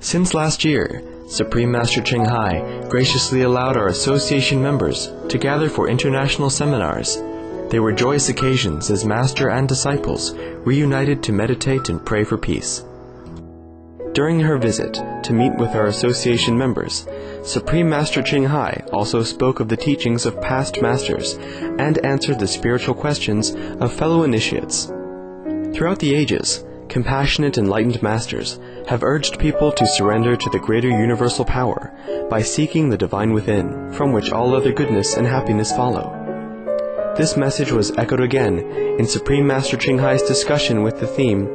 Since last year, Supreme Master Ching Hai graciously allowed our association members to gather for international seminars. They were joyous occasions as Master and disciples reunited to meditate and pray for peace. During her visit to meet with our association members, Supreme Master Ching Hai also spoke of the teachings of past masters and answered the spiritual questions of fellow initiates. Throughout the ages, compassionate enlightened masters have urged people to surrender to the greater universal power by seeking the divine within, from which all other goodness and happiness follow. This message was echoed again in Supreme Master Ching Hai's discussion with the theme,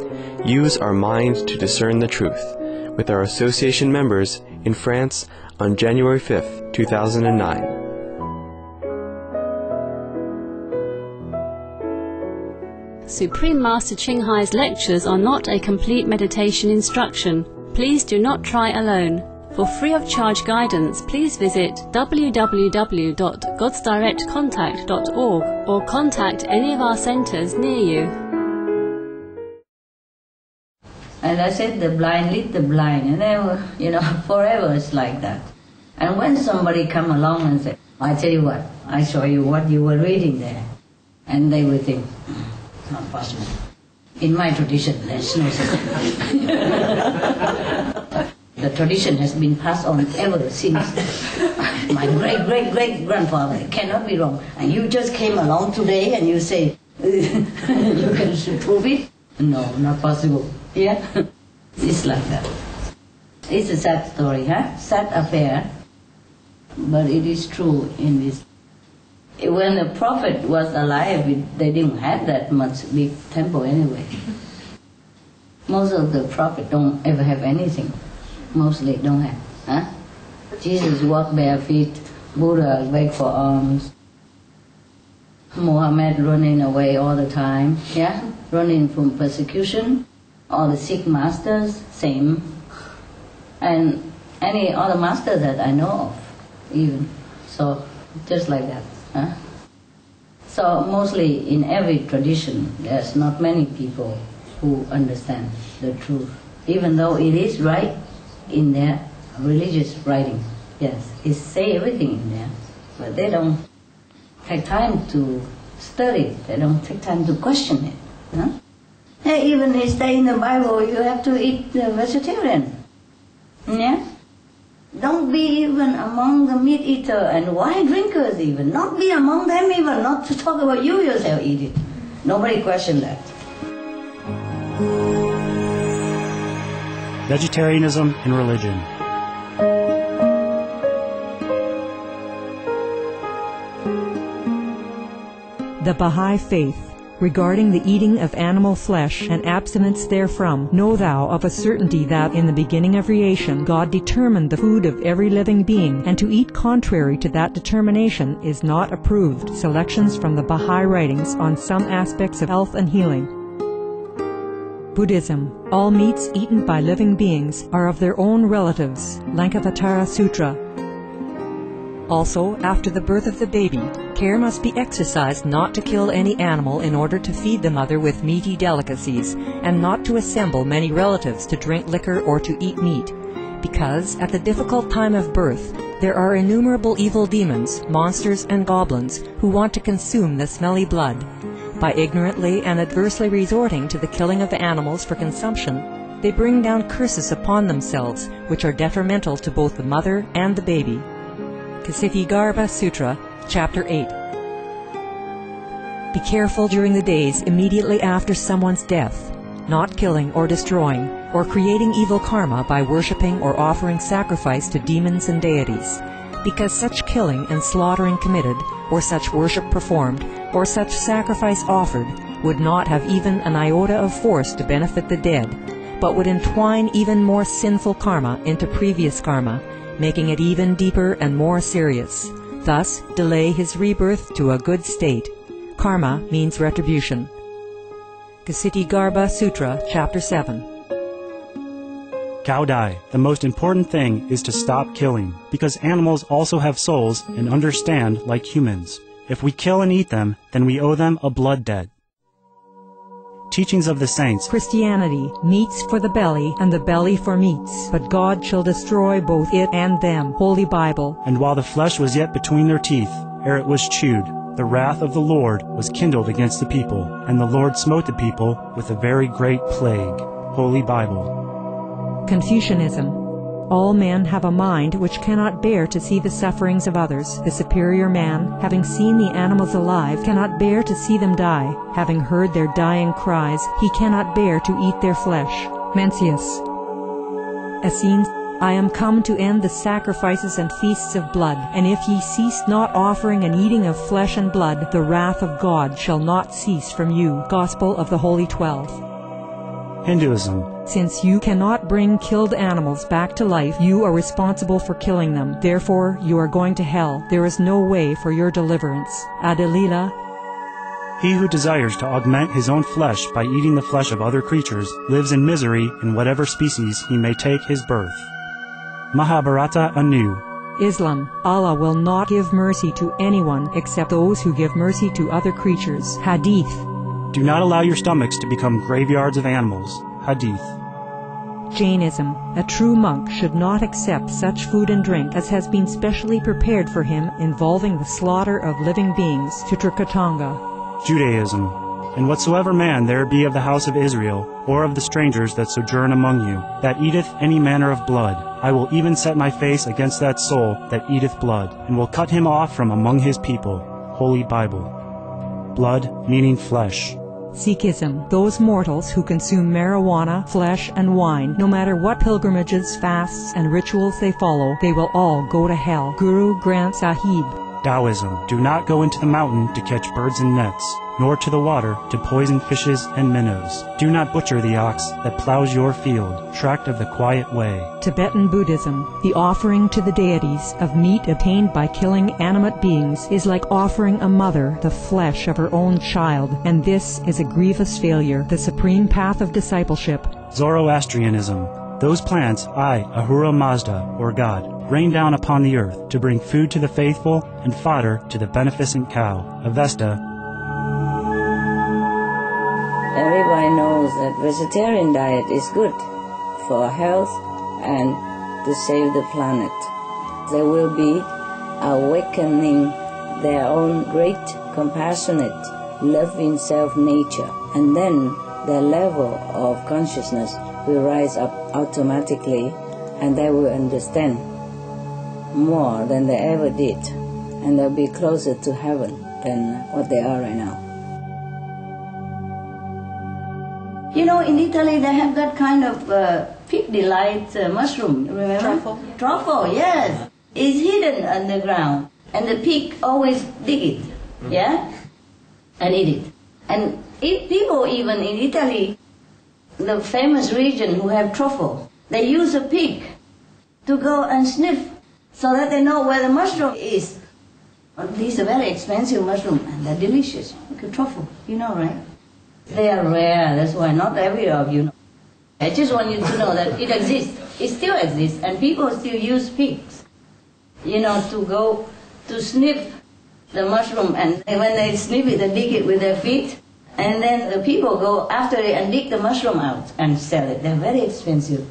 Use Our Mind to Discern the Truth, with our association members in France on January 5, 2009. Supreme Master Ching Hai's lectures are not a complete meditation instruction. Please do not try alone. For free of charge guidance, please visit www.godsdirectcontact.org or contact any of our centers near you. And I said the blind lead the blind, and then, forever it's like that. And when somebody come along and say, I tell you what, I show you what you were reading there, and they will think, it's not possible. In my tradition, there's no such thing. The tradition has been passed on ever since my great-great-great-grandfather. It cannot be wrong. And you just came along today and you say, you can prove it? No, not possible. Yeah? It's like that. It's a sad story, huh? Sad affair. But it is true in this. When the prophet was alive, they didn't have that much big temple anyway. Most of the prophets don't ever have anything. Mostly don't have. Huh? Jesus walked bare feet. Buddha begged for alms. Muhammad running away all the time. Yeah? Running from persecution. All the Sikh masters, same. And any other master that I know of, even. So, just like that. Huh? So, mostly in every tradition, there's not many people who understand the truth. Even though it is right in their religious writing. Yes, it say everything in there. But they don't take time to study. They don't take time to question it. Huh? Hey, even it say in the Bible, you have to eat vegetarian. Yeah? Don't be even among the meat eater and wine drinkers even. Not be among them even, not to talk about you yourself eat it. Nobody question that. Vegetarianism and religion. The Baha'i Faith. Regarding the eating of animal flesh and abstinence therefrom, know thou of a certainty that in the beginning of creation God determined the food of every living being, and to eat contrary to that determination is not approved. Selections from the Baha'i writings on some aspects of health and healing. Buddhism. All meats eaten by living beings are of their own relatives. Lankavatara Sutra. Also, after the birth of the baby, care must be exercised not to kill any animal in order to feed the mother with meaty delicacies, and not to assemble many relatives to drink liquor or to eat meat, because at the difficult time of birth there are innumerable evil demons, monsters and goblins who want to consume the smelly blood. By ignorantly and adversely resorting to the killing of animals for consumption, they bring down curses upon themselves, which are detrimental to both the mother and the baby. Kshitigarbha Sutra, Chapter 8. Be careful during the days immediately after someone's death, not killing or destroying, or creating evil karma by worshipping or offering sacrifice to demons and deities, because such killing and slaughtering committed, or such worship performed, or such sacrifice offered, would not have even an iota of force to benefit the dead, but would entwine even more sinful karma into previous karma, making it even deeper and more serious, thus delay his rebirth to a good state. Karma means retribution. Kshitigarbha Sutra, Chapter 7. Gaudai, the most important thing is to stop killing, because animals also have souls and understand like humans. If we kill and eat them, then we owe them a blood debt. teachings of the saints. Christianity, meats for the belly, and the belly for meats. But God shall destroy both it and them. Holy Bible. And while the flesh was yet between their teeth, ere it was chewed, the wrath of the Lord was kindled against the people, and the Lord smote the people with a very great plague. Holy Bible. Confucianism. All men have a mind which cannot bear to see the sufferings of others. The superior man, having seen the animals alive, cannot bear to see them die. Having heard their dying cries, he cannot bear to eat their flesh. Mencius. Essenes. I am come to end the sacrifices and feasts of blood, and if ye cease not offering and eating of flesh and blood, the wrath of God shall not cease from you. Gospel of the Holy 12. Hinduism. Since you cannot bring killed animals back to life, you are responsible for killing them. Therefore, you are going to hell. There is no way for your deliverance. Adelila. He who desires to augment his own flesh by eating the flesh of other creatures lives in misery in whatever species he may take his birth. Mahabharata anew. Islam. Allah will not give mercy to anyone except those who give mercy to other creatures. Hadith. Do not allow your stomachs to become graveyards of animals. Hadith. Jainism. A true monk should not accept such food and drink as has been specially prepared for him involving the slaughter of living beings. Chitraktanga. Judaism. And whatsoever man there be of the house of Israel, or of the strangers that sojourn among you, that eateth any manner of blood, I will even set my face against that soul that eateth blood, and will cut him off from among his people. Holy Bible. Blood meaning flesh. Sikhism. Those mortals who consume marijuana, flesh, and wine, no matter what pilgrimages, fasts, and rituals they follow, they will all go to hell. Guru Granth Sahib. Taoism. Do not go into the mountain to catch birds and nets, nor to the water to poison fishes and minnows. Do not butcher the ox that plows your field, tract of the quiet way. Tibetan Buddhism. The offering to the deities of meat obtained by killing animate beings is like offering a mother the flesh of her own child, and this is a grievous failure. The supreme path of discipleship. Zoroastrianism. Those plants I, Ahura Mazda, or God, rain down upon the earth to bring food to the faithful and fodder to the beneficent cow. Avesta. Everybody knows that vegetarian diet is good for health and to save the planet. They will be awakening their own great compassionate, loving self-nature, and then their level of consciousness will rise up automatically, and they will understand more than they ever did, and they'll be closer to heaven than what they are right now. You know, in Italy they have that kind of pig delight mushroom, remember? Truffle. Truffle, yes. It's hidden underground, and the pig always dig it, yeah, and eat it. And people even in Italy, the famous region who have truffle, they use a pig to go and sniff so that they know where the mushroom is. These are very expensive mushrooms, and they're delicious. Like a truffle, you know, right? They are rare, that's why not every of you know. I just want you to know that it exists. It still exists, and people still use pigs, you know, to go to sniff the mushroom, and when they sniff it, they dig it with their feet, and then the people go after it and dig the mushroom out and sell it. They're very expensive.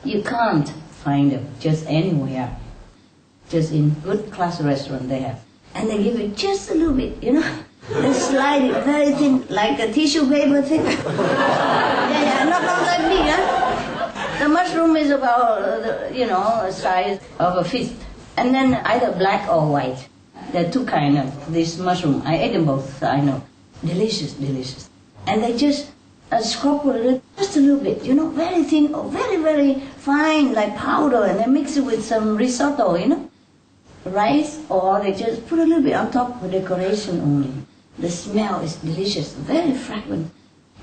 You can't find them just anywhere. Just in good class restaurant they have. And they give it just a little bit, you know. They slide it very thin, like a tissue paper thin. Yeah, not that big, huh? The mushroom is about, you know, the size of a fist. And then either black or white. There are two kinds of this mushroom. I ate them both, so I know. Delicious, delicious. And they just scrap it just a little bit, you know, very thin, or very, very fine, like powder, and they mix it with some risotto, you know, rice, or they just put a little bit on top for decoration only. The smell is delicious, very fragrant.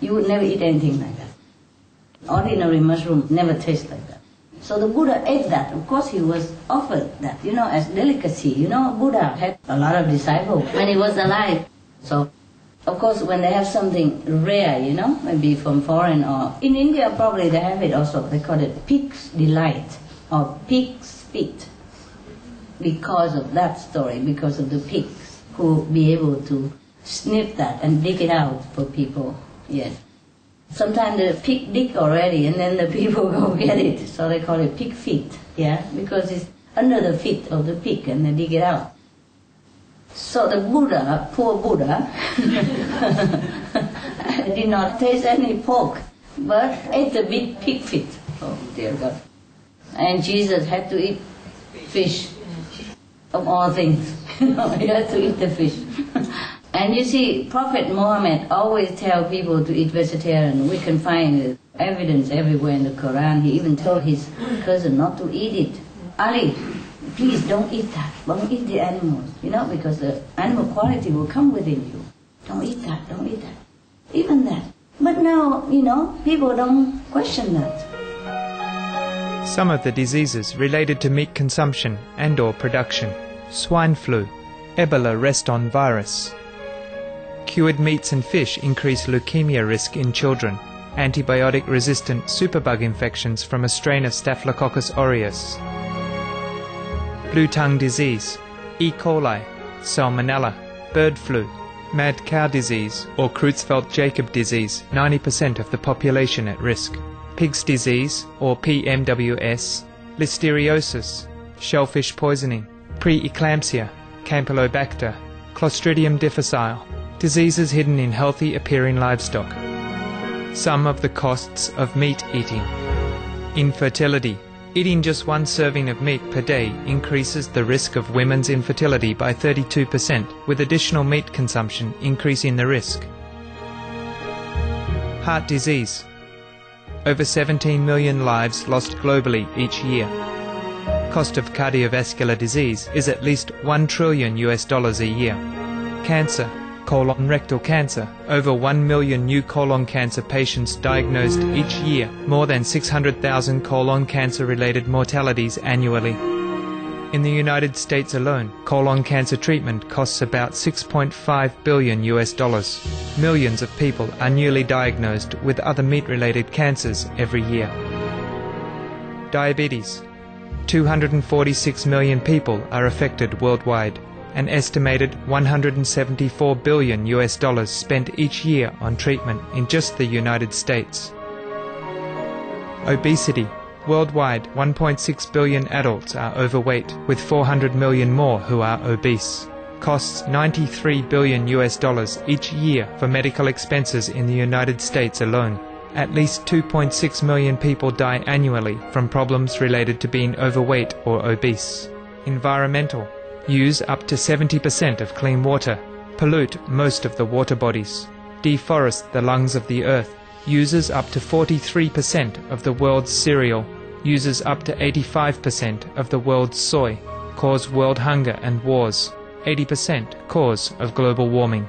You would never eat anything like that. Ordinary mushroom never tastes like that. So the Buddha ate that. Of course, he was offered that, you know, as delicacy. You know, Buddha had a lot of disciples when he was alive. So, of course, when they have something rare, you know, maybe from foreign or in India, probably they have it also. They call it pig's delight or pig's feet. Because of that story, because of the pigs who be able to sniff that and dig it out for people Yes. Sometimes the pig dig already, and then the people go get it. So they call it pig feet, yeah, because it's under the feet of the pig, and they dig it out. So the Buddha, poor Buddha, did not taste any pork, but ate the big pig feet. Oh dear God! And Jesus had to eat fish, of all things. He had to eat the fish. And you see, Prophet Muhammad always tell people to eat vegetarian. We can find evidence everywhere in the Quran. He even told his cousin not to eat it. Ali, please don't eat that. Don't eat the animals, because the animal quality will come within you. Don't eat that, don't eat that. Even that. But now, people don't question that. Some of the diseases related to meat consumption and/or production: swine flu, Ebola reston virus. Cured meats and fish increase leukemia risk in children. Antibiotic-resistant superbug infections from a strain of Staphylococcus aureus. Blue tongue disease, E. coli, salmonella, bird flu, mad cow disease or Creutzfeldt-Jakob disease, 90% of the population at risk. Pig's disease or PMWS, listeriosis, shellfish poisoning, preeclampsia, Campylobacter, Clostridium difficile, diseases hidden in healthy appearing livestock. Some of the costs of meat eating. Infertility. Eating just one serving of meat per day increases the risk of women's infertility by 32%, with additional meat consumption increasing the risk. Heart disease. Over 17 million lives lost globally each year. Cost of cardiovascular disease is at least $1 trillion a year. Cancer. Colon rectal cancer. Over 1 million new colon cancer patients diagnosed each year, more than 600,000 colon cancer-related mortalities annually. In the United States alone, colon cancer treatment costs about $6.5 billion. Millions of people are newly diagnosed with other meat-related cancers every year. Diabetes. 246 million people are affected worldwide. An estimated $174 billion spent each year on treatment in just the United States. Obesity. Worldwide, 1.6 billion adults are overweight, with 400 million more who are obese. Costs $93 billion each year for medical expenses in the United States alone. At least 2.6 million people die annually from problems related to being overweight or obese. Environmental. Use up to 70% of clean water. Pollute most of the water bodies. Deforest the lungs of the earth. Uses up to 43% of the world's cereal. Uses up to 85% of the world's soy. Cause world hunger and wars. 80% cause of global warming.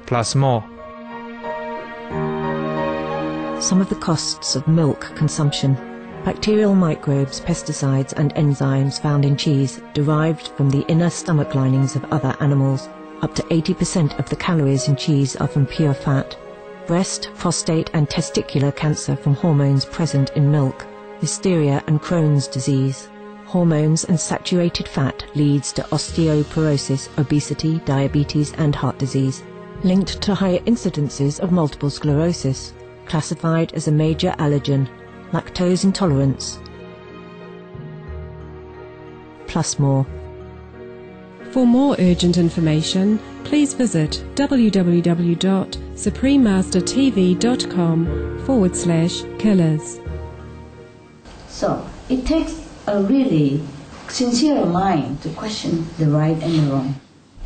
Plus more. Some of the costs of milk consumption. Bacterial microbes, pesticides and enzymes found in cheese derived from the inner stomach linings of other animals. Up to 80% of the calories in cheese are from pure fat. Breast, prostate and testicular cancer from hormones present in milk. Hysteria and Crohn's disease. Hormones and saturated fat leads to osteoporosis, obesity, diabetes and heart disease. Linked to higher incidences of multiple sclerosis. Classified as a major allergen. Lactose intolerance. Plus more. For more urgent information, please visit www.suprememastertv.com/killers. So it takes a really sincere mind to question the right and the wrong.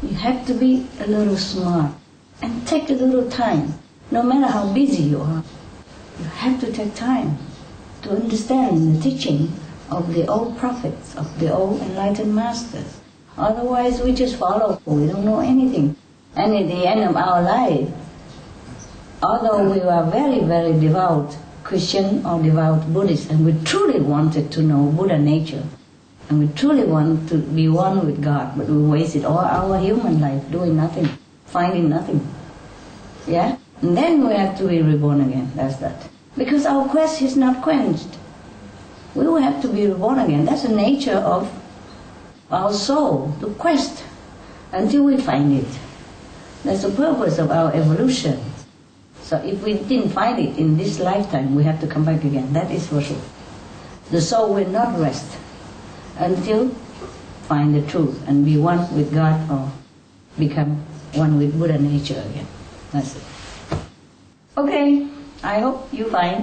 You have to be a little smart and take a little time. No matter how busy you are, you have to take time to understand the teaching of the old prophets, of the old enlightened masters. Otherwise we just follow, we don't know anything. And at the end of our life, although we were very, very devout Christian or devout Buddhist, and we truly wanted to know Buddha nature, and we truly want to be one with God, but we wasted all our human life doing nothing, finding nothing. Yeah? And then we have to be reborn again, that's that. Because our quest is not quenched. We will have to be reborn again. That's the nature of our soul, to quest until we find it. That's the purpose of our evolution. So if we didn't find it in this lifetime, we have to come back again. That is for sure. The soul will not rest until find the truth and be one with God or become one with Buddha nature again. That's it. Okay, I hope you find.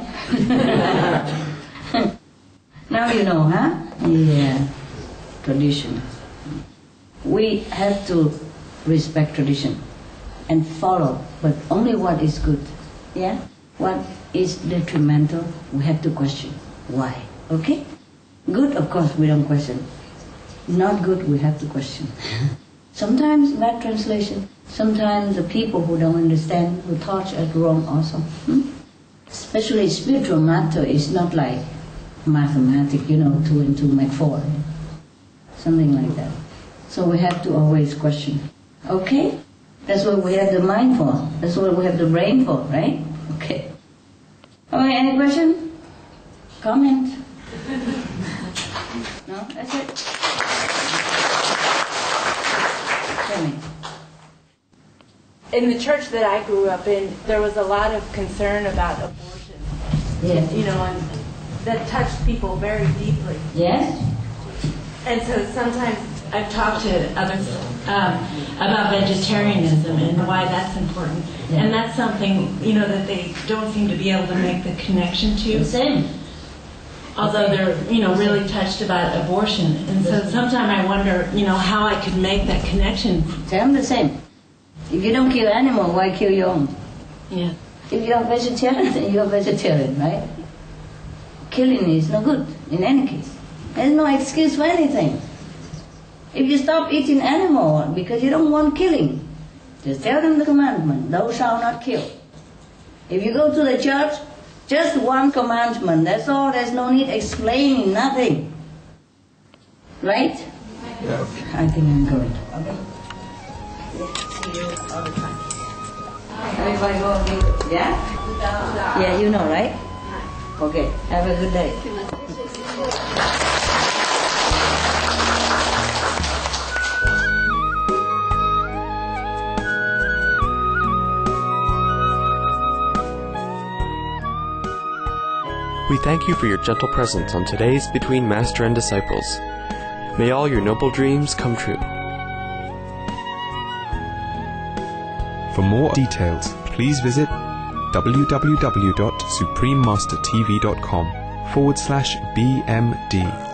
Now you know, huh? Yeah, tradition. We have to respect tradition and follow, but only what is good. Yeah? What is detrimental, we have to question. Why? Okay? Good, of course, we don't question. Not good, we have to question. Sometimes bad translation. Sometimes the people who don't understand, who taught us wrong also. Especially spiritual matter is not like mathematics, 2 and 2 make 4. Something like that. So we have to always question. Okay? That's what we have the mind for. That's what we have the brain for, right? Okay. Okay, any question? Comment? No? That's it? Tell me. In the church that I grew up in, there was a lot of concern about abortion. Yes. And that touched people very deeply. Yes? And so sometimes I've talked to others about vegetarianism and why that's important. Yeah. And that's something, that they don't seem to be able to make the connection to. The same. Although they're, really touched about abortion. And so sometimes I wonder, how I could make that connection. Tell them the same. If you don't kill animal, why kill your own? Yeah. If you are vegetarian, then you are vegetarian, right? Killing is no good, in any case. There's no excuse for anything. If you stop eating animal because you don't want killing, just tell them the commandment, thou shalt not kill. If you go to the church, just one commandment, that's all, there's no need explaining, nothing. Right? Yeah. I think I'm going. Okay? See you all the time. Everybody go and meet. Yeah? Yeah, you know, right? Okay, have a good day. We thank you for your gentle presence on today's Between Master and Disciples. May all your noble dreams come true. For more details, please visit www.suprememastertv.com/BMD.